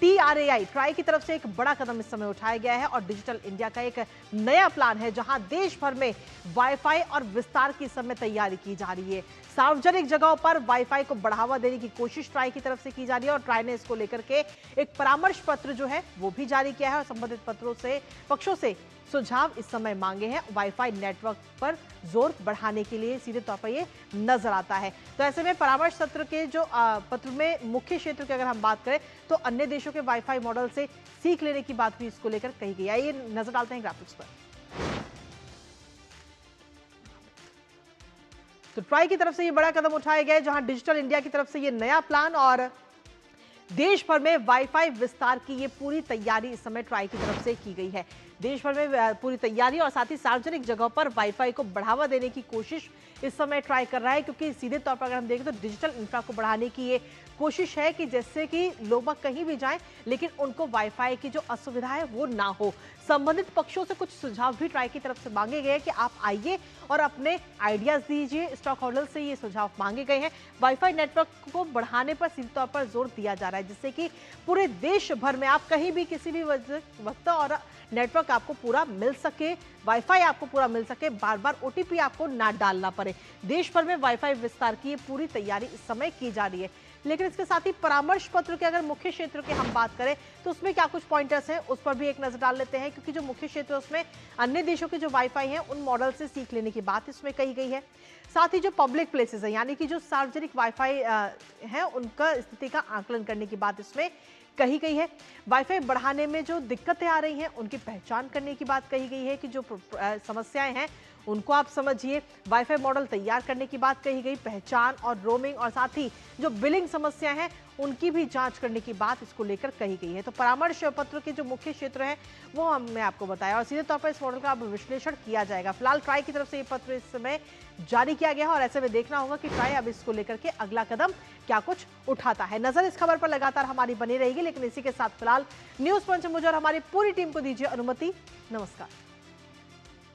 TRAI try की तरफ से एक बड़ा कदम इस समय उठाया गया है और डिजिटल इंडिया का एक नया प्लान है जहां देश भर में वाईफाई और विस्तार की इस समय तैयारी की जा रही है। सार्वजनिक जगहों पर वाईफाई को बढ़ावा देने की कोशिश ट्राई की तरफ से की जा रही है और ट्राई ने इसको लेकर के एक परामर्श पत्र जो है वो भी जारी किया है और संबंधित पक्षों से सुझाव इस समय मांगे हैं। वाईफाई नेटवर्क पर जोर बढ़ाने के लिए सीधे तौर पर ये नजर आता है। तो ऐसे में परामर्श सत्र के जो पत्र में मुख्य क्षेत्र की अगर हम बात करें तो अन्य देशों के वाईफाई मॉडल से सीख लेने की बात भी इसको लेकर कही गई है। ये नजर डालते हैं ग्राफिक्स पर। तो ट्राई की तरफ से ये बड़ा कदम उठाया गया है जहां डिजिटल इंडिया की तरफ से ये नया प्लान और देश भर में वाईफाई विस्तार की ये पूरी तैयारी इस समय ट्राई की तरफ से की गई है। देश भर में पूरी तैयारी और साथ ही सार्वजनिक जगहों पर वाईफाई को बढ़ावा देने की कोशिश इस समय ट्राई कर रहा है, क्योंकि सीधे तौर पर अगर हम देखें तो डिजिटल इंफ्रा को बढ़ाने की ये कोशिश है कि जैसे कि लोग कहीं भी जाएं लेकिन उनको वाईफाई की जो असुविधा है वो ना हो। संबंधित पक्षों से कुछ सुझाव भी ट्राई की तरफ से मांगे गए कि आप आइए और अपने आइडियाज दीजिए। स्टॉक होल्डर से ये सुझाव मांगे गए हैं। वाईफाई नेटवर्क को बढ़ाने पर सीधे तौर पर जोर दिया जा रहा है जिससे कि पूरे देश भर में आप कहीं भी किसी भी वक्त और नेटवर्क आपको पूरा मिल सके, वाईफाई आपको पूरा मिल सके, बार बार OTP आपको ना डालना पड़े। देश भर में वाईफाई विस्तार की पूरी तैयारी इस समय की जा रही है। लेकिन इसके साथ ही परामर्श पत्र के अगर मुख्य क्षेत्र की हम बात करें तो उसमें क्या कुछ पॉइंटर्स हैं उस पर भी एक नजर डाल लेते हैं, क्योंकि जो मुख्य क्षेत्र है उसमें अन्य देशों के जो वाईफाई हैं उन मॉडल से सीख लेने की बात इसमें कही गई है। साथ ही जो पब्लिक प्लेसेस है यानी कि जो सार्वजनिक वाईफाई है उनका स्थिति का आकलन करने की बात इसमें कही गई है। वाईफाई बढ़ाने में जो दिक्कतें आ रही हैं उनकी पहचान करने की बात कही गई है कि जो समस्याएं हैं उनको आप समझिए। वाईफाई मॉडल तैयार करने की बात कही गई, पहचान और रोमिंग और साथ ही जो बिलिंग समस्या है उनकी भी जांच करने की बात इसको लेकर कही गई है। तो परामर्श पत्र के जो मुख्य क्षेत्र है वो हमने आपको बताया और सीधे तौर पर इस मॉडल का अब विश्लेषण किया जाएगा। फिलहाल ट्राई की तरफ से ये पत्र इस समय जारी किया गया है और ऐसे में देखना होगा कि ट्राई अब इसको लेकर के अगला कदम क्या कुछ उठाता है। नजर इस खबर पर लगातार हमारी बनी रहेगी, लेकिन इसी के साथ फिलहाल न्यूज पंच मुझे और हमारी पूरी टीम को दीजिए अनुमति। नमस्कार।